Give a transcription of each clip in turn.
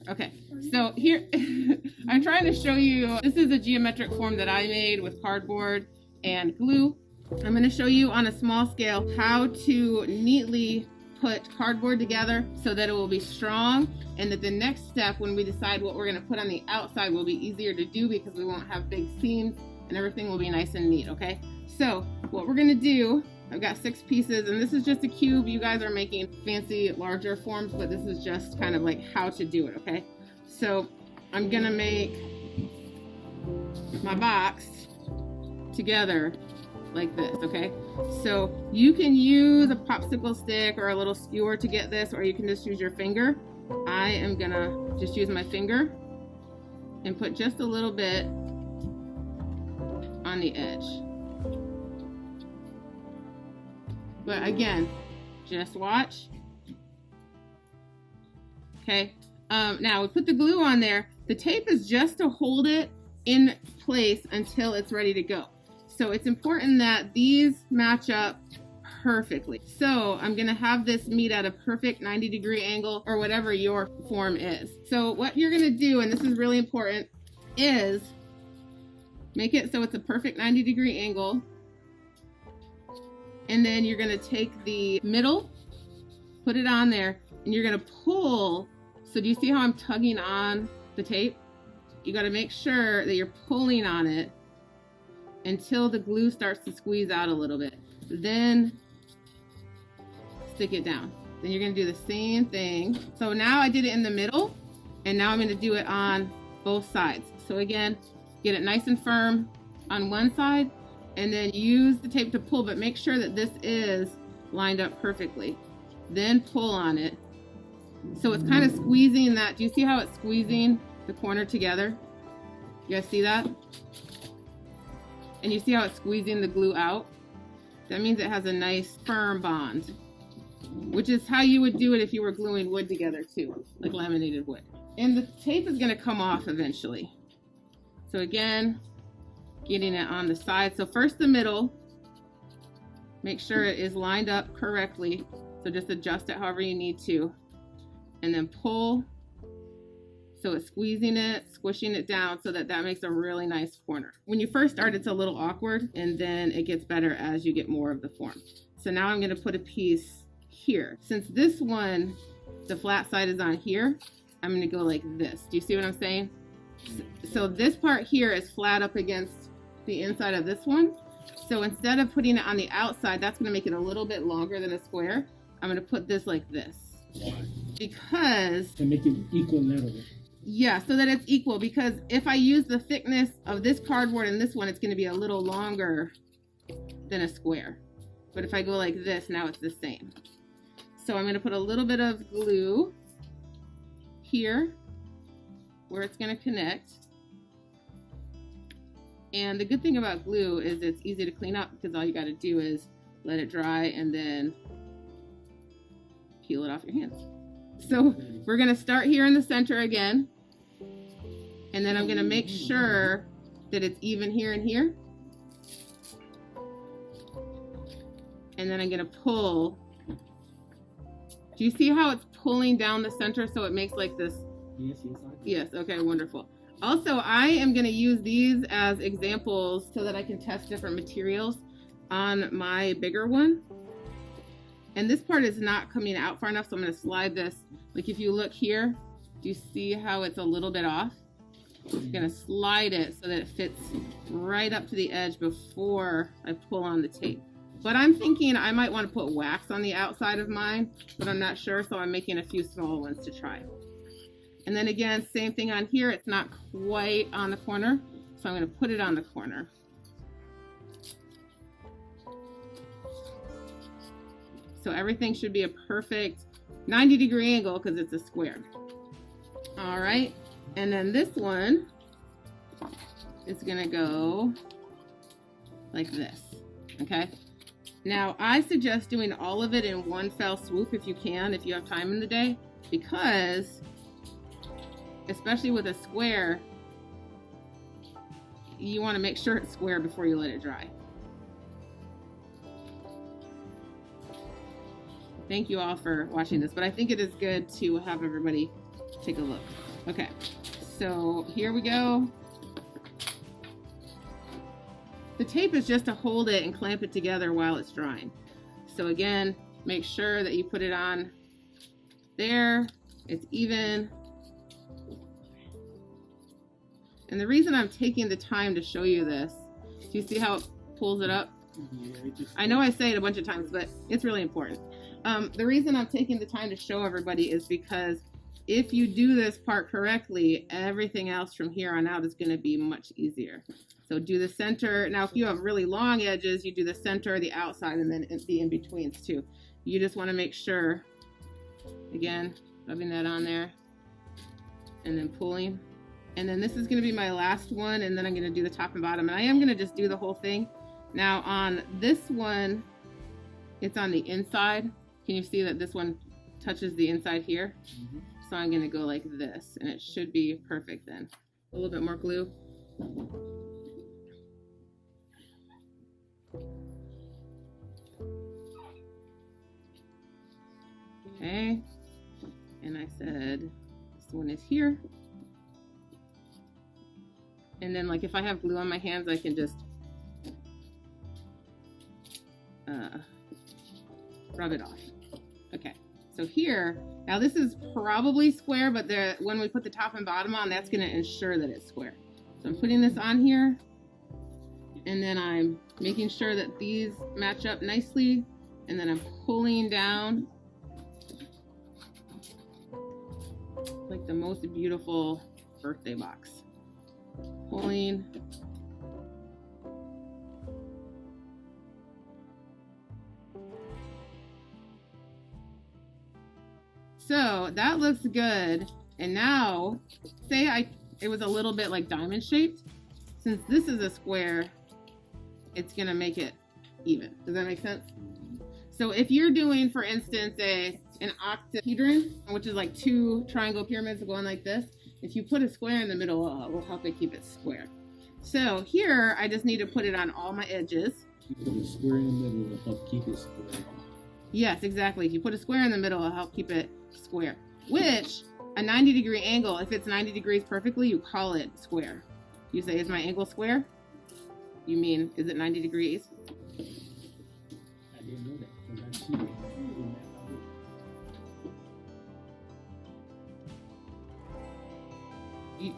Okay, so here, I'm trying to show you, this is a geometric form that I made with cardboard and glue. I'm going to show you on a small scale how to neatly put cardboard together so that it will be strong, and that the next step when we decide what we're going to put on the outside will be easier to do because we won't have big seams and everything will be nice and neat, okay? So what we're going to do, I've got 6 pieces, and this is just a cube. You guys are making fancy larger forms, but this is just kind of like how to do it, okay? So I'm going to make my box together like this, okay? So you can use a popsicle stick or a little skewer to get this, or you can just use your finger. I am gonna just use my finger and put just a little bit on the edge. But again, just watch. Okay, now we put the glue on there. The tape is just to hold it in place until it's ready to go. So it's important that these match up perfectly. So I'm gonna have this meet at a perfect 90-degree angle, or whatever your form is. So what you're gonna do, and this is really important, is make it so it's a perfect 90-degree angle. And then you're gonna take the middle, put it on there, and you're gonna pull. So do you see how I'm tugging on the tape? You gotta make sure that you're pulling on it until the glue starts to squeeze out a little bit. Then stick it down. Then you're gonna do the same thing. So now I did it in the middle, and now I'm gonna do it on both sides. So again, get it nice and firm on one side, and then use the tape to pull, but make sure that this is lined up perfectly. Then pull on it. So it's kind of squeezing that. Do you see how it's squeezing the corner together? You guys see that? And you see how it's squeezing the glue out? That means it has a nice firm bond, which is how you would do it if you were gluing wood together too, like laminated wood. And the tape is gonna come off eventually. So again, getting it on the side. So first the middle, make sure it is lined up correctly. So just adjust it however you need to. And then pull, so it's squeezing it, squishing it down so that that makes a really nice corner. When you first start, it's a little awkward, and then it gets better as you get more of the form. So now I'm gonna put a piece here. Since this one, the flat side is on here, I'm gonna go like this. Do you see what I'm saying? So this part here is flat up against the inside of this one. So instead of putting it on the outside, that's gonna make it a little bit longer than a square. I'm gonna put this like this. Why? Because... To make it equal level. Yeah, so that it's equal, because if I use the thickness of this cardboard and this one, it's going to be a little longer than a square. But if I go like this, now it's the same. So I'm going to put a little bit of glue here where it's going to connect. And the good thing about glue is it's easy to clean up, because all you got to do is let it dry and then peel it off your hands. So we're going to start here in the center again, and then I'm going to make sure that it's even here and here, and then I'm going to pull. Do you see how it's pulling down the center so it makes like this? Yes, yes. Yes, okay, wonderful. Also, I am going to use these as examples so that I can test different materials on my bigger one. And this part is not coming out far enough, so I'm going to slide this. Like if you look here, do you see how it's a little bit off? I'm going to slide it so that it fits right up to the edge before I pull on the tape. But I'm thinking I might want to put wax on the outside of mine, but I'm not sure, so I'm making a few small ones to try. And then again, same thing on here. It's not quite on the corner, so I'm going to put it on the corner. So everything should be a perfect 90-degree angle because it's a square. All right, and then this one is gonna go like this, okay? Now, I suggest doing all of it in one fell swoop if you can, if you have time in the day, because especially with a square, you wanna make sure it's square before you let it dry. Thank you all for watching this, but I think it is good to have everybody take a look. Okay, so here we go. The tape is just to hold it and clamp it together while it's drying. So again, make sure that you put it on there, it's even. And the reason I'm taking the time to show you this, do you see how it pulls it up? I know I say it a bunch of times, but it's really important. The reason I'm taking the time to show everybody is because if you do this part correctly, everything else from here on out is going to be much easier. So do the center. Now, if you have really long edges, you do the center, the outside, and then the in-betweens too. You just want to make sure, again, rubbing that on there and then pulling. And then this is going to be my last one, and then I'm going to do the top and bottom. And I am going to just do the whole thing. Now on this one, it's on the inside. Can you see that this one touches the inside here? Mm-hmm. So I'm going to go like this, and it should be perfect then. A little bit more glue. Okay, and I said this one is here. And then like if I have glue on my hands, I can just rub it off. Okay, so here, now this is probably square, but when we put the top and bottom on, that's gonna ensure that it's square. So I'm putting this on here, and then I'm making sure that these match up nicely, and then I'm pulling down like the most beautiful birthday box. Pulling. So that looks good. And now, say it was a little bit like diamond shaped. Since this is a square, it's gonna make it even. Does that make sense? So if you're doing, for instance, an octahedron, which is like 2 triangle pyramids going like this, if you put a square in the middle, it will help it keep it square. So here, I just need to put it on all my edges. You put a square in the middle to help keep it square. Yes, exactly. If you put a square in the middle, it'll help keep it square. Which, a 90-degree angle, if it's 90 degrees perfectly, you call it square. You say, is my angle square? You mean, is it 90 degrees? I didn't know that. Because I see it.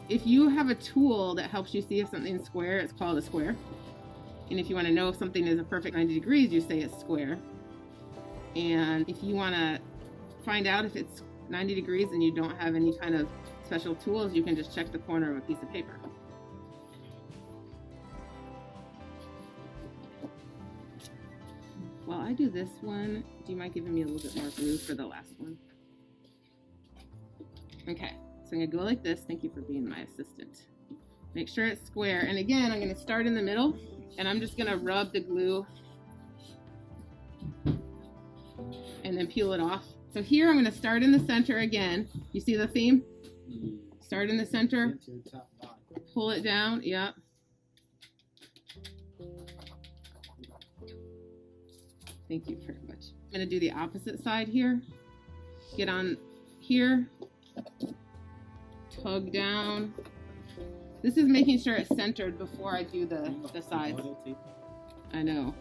If you have a tool that helps you see if something's square, it's called a square. And if you want to know if something is a perfect 90 degrees, you say it's square. And if you want to find out if it's 90 degrees and you don't have any kind of special tools, you can just check the corner of a piece of paper. While I do this one, do you mind giving me a little bit more glue for the last one? Okay. So I'm going to go like this. Thank you for being my assistant. Make sure it's square. And again, I'm going to start in the middle, and I'm just going to rub the glue and then peel it off. So here I'm going to start in the center again. You see the theme? Start in the center, pull it down. Yep. Thank you very much. I'm going to do the opposite side here. Get on here. Tug down. This is making sure it's centered before I do the sides. I know.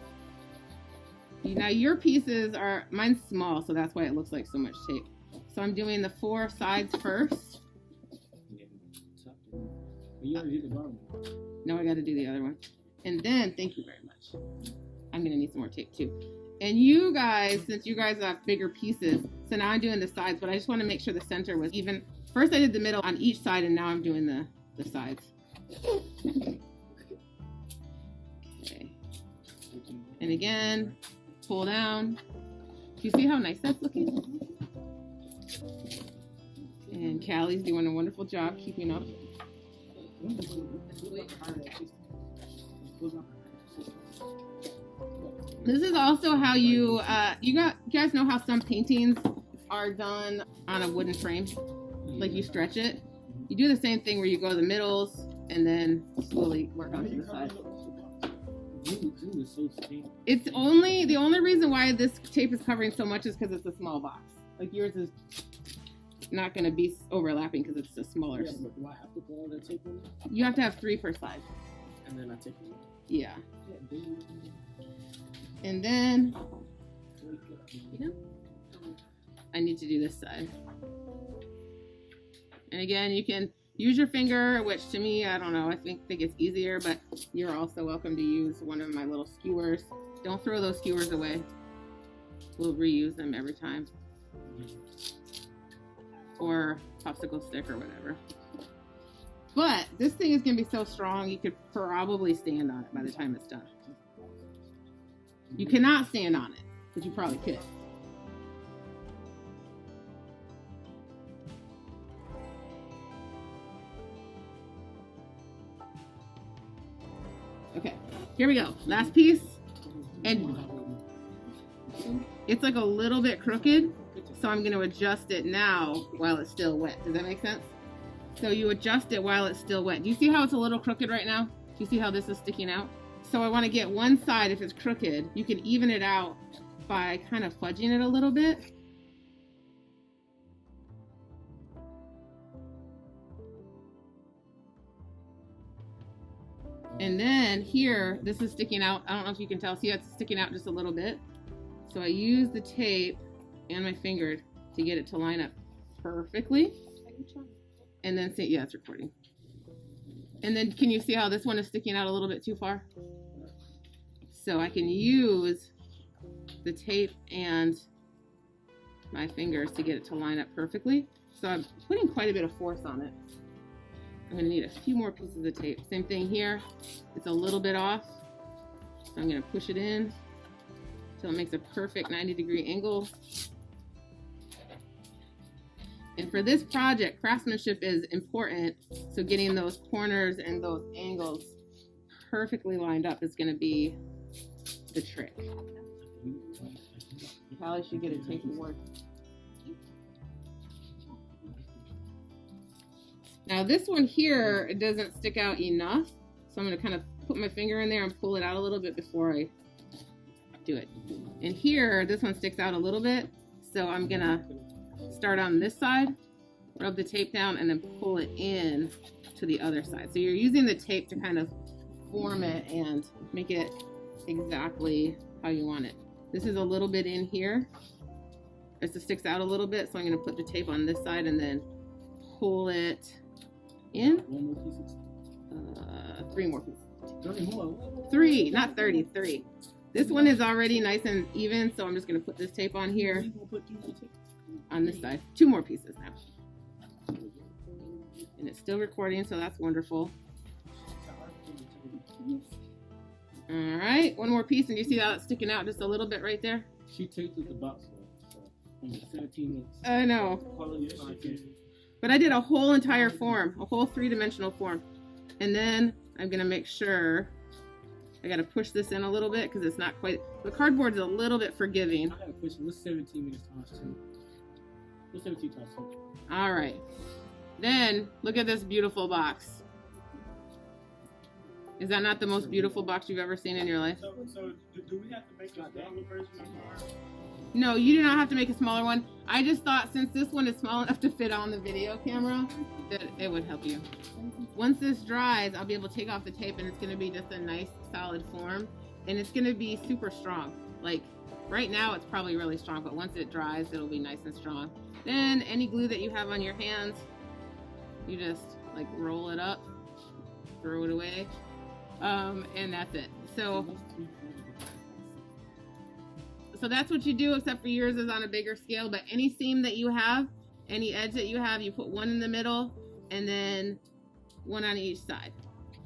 Now your pieces are, mine's small, so that's why it looks like so much tape. So I'm doing the 4 sides first. You already did the bottom. No, I got to do the other one. And then, thank you very much. I'm going to need some more tape too. And you guys, since you guys have bigger pieces, so now I'm doing the sides, but I just want to make sure the center was even. First I did the middle on each side, and now I'm doing the sides. Okay. And again, pull down. Do you see how nice that's looking? And Callie's doing a wonderful job keeping up. This is also how you guys know how some paintings are done on a wooden frame? Like you stretch it. You do the same thing where you go to the middles and then slowly work onto the sides. It's only, the only reason why this tape is covering so much is because it's a small box. Like yours is not going to be overlapping because it's a smaller. Yeah, but do I have to put all that tape on it? You have to have 3 per side. And then I take it. Yeah. Yeah, And then I need to do this side. And again, you can use your finger, which to me, I don't know, I think it's easier, but you're also welcome to use one of my little skewers. Don't throw those skewers away. We'll reuse them every time. Or popsicle stick or whatever. But this thing is going to be so strong, you could probably stand on it by the time it's done. You cannot stand on it, but you probably could. Okay, here we go. Last piece. And it's like a little bit crooked, so I'm going to adjust it now while it's still wet. Does that make sense? So you adjust it while it's still wet. Do you see how it's a little crooked right now? Do you see how this is sticking out? So I want to get one side, if it's crooked, you can even it out by kind of fudging it a little bit. And then here, this is sticking out. I don't know if you can tell. See, it's sticking out just a little bit. So I use the tape and my finger to get it to line up perfectly. And then see, yeah, it's recording. And then can you see how this one is sticking out a little bit too far? So I can use the tape and my fingers to get it to line up perfectly. So I'm putting quite a bit of force on it. I'm gonna need a few more pieces of tape. Same thing here. It's a little bit off. So I'm gonna push it in until it makes a perfect 90-degree angle. And for this project, craftsmanship is important. So getting those corners and those angles perfectly lined up is gonna be the trick. You probably should get a tape board. Now this one here, it doesn't stick out enough. So I'm gonna kind of put my finger in there and pull it out a little bit before I do it. And here, this one sticks out a little bit. So I'm gonna start on this side, rub the tape down, and then pull it in to the other side. So you're using the tape to kind of form it and make it exactly how you want it. This is a little bit in here. It just sticks out a little bit, so I'm gonna put the tape on this side and then pull it in. 3 more pieces. 30 more. 3, not 30, 3. This one is already nice and even, so I'm just gonna put this tape on here on this side. 2 more pieces now. And it's still recording, so that's wonderful. All right, 1 more piece, and you see how it's sticking out just a little bit right there? She taped the box so 17 minutes. I know. But I did a whole entire form, a whole 3-dimensional form. And then I'm gonna make sure, I gotta push this in a little bit because it's not quite, the cardboard's a little bit forgiving. I gotta push it. What's 17 minutes times 2? What's 17 times 2? All right. Then look at this beautiful box. Is that not the most beautiful box you've ever seen in your life? So do we have to make a smaller version of ours? No, you do not have to make a smaller one. I just thought since this one is small enough to fit on the video camera, that it would help you. Once this dries, I'll be able to take off the tape and it's gonna be just a nice solid form. And it's gonna be super strong. Like right now it's probably really strong, but once it dries, it'll be nice and strong. Then any glue that you have on your hands, you just like roll it up, throw it away, and that's it. So that's what you do, except for yours is on a bigger scale. But any seam that you have, any edge that you have, you put 1 in the middle and then 1 on each side.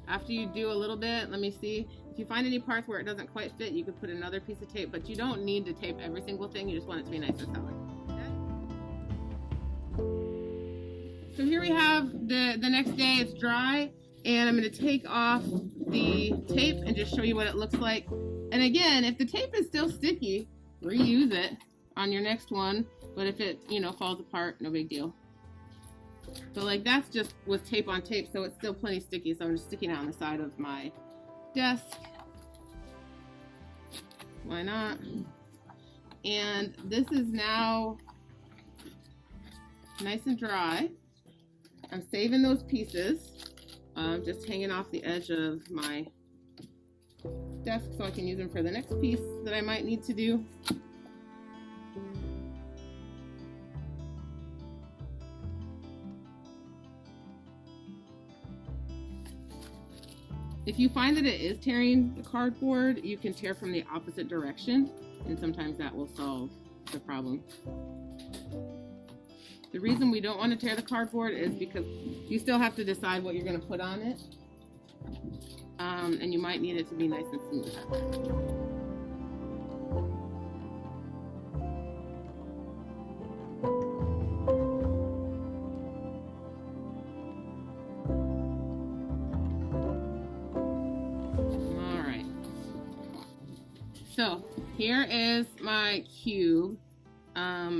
After you do a little bit, let me see. If you find any parts where it doesn't quite fit, you could put another piece of tape, but you don't need to tape every single thing. You just want it to be nice and solid. Okay? So here we have the next day. It's dry, and I'm going to take off the tape and just show you what it looks like. And again, if the tape is still sticky, reuse it on your next one. But if it, falls apart, no big deal. So like that's just with tape on tape, so it's still plenty sticky. So I'm just sticking it on the side of my desk. Why not? And this is now nice and dry. I'm saving those pieces, just hanging off the edge of my desk so I can use them for the next piece that I might need to do. If you find that it is tearing the cardboard, you can tear from the opposite direction, and sometimes that will solve the problem. The reason we don't want to tear the cardboard is because you still have to decide what you're going to put on it, and you might need it to be nice and smooth. So here is my cube.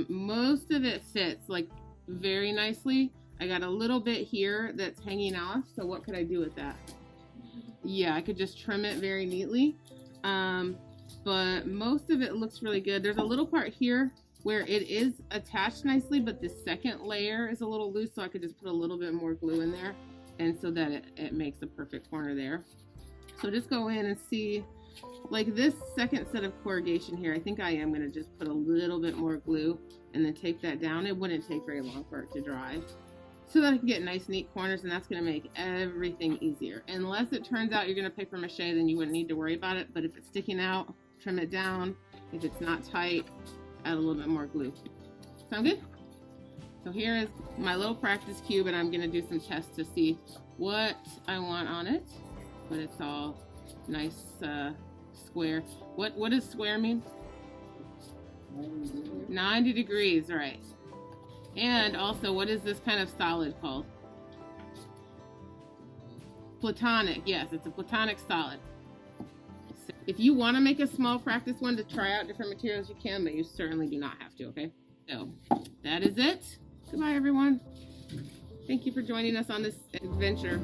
Most of it fits like very nicely. I got a little bit here that's hanging off, so what could I do with that? Yeah, I could just trim it very neatly, but most of it looks really good. There's a little part here where it is attached nicely, but the second layer is a little loose, so I could just put a little bit more glue in there, and so that it makes a perfect corner there. So just go in and see. Like this second set of corrugation here, I think I am going to just put a little bit more glue and then tape that down. It wouldn't take very long for it to dry, so that I can get nice neat corners, and that's going to make everything easier. Unless it turns out you're going to paper mache, then you wouldn't need to worry about it, but if it's sticking out, trim it down. If it's not tight, add a little bit more glue. Sound good? So here is my little practice cube, and I'm going to do some tests to see what I want on it, but it's all nice square. What does square mean? 90 degrees, right. And also, what is this kind of solid called? Platonic. Yes, it's a platonic solid. So if you want to make a small practice one to try out different materials, you can, but you certainly do not have to, okay? So that is it. Goodbye, everyone. Thank you for joining us on this adventure.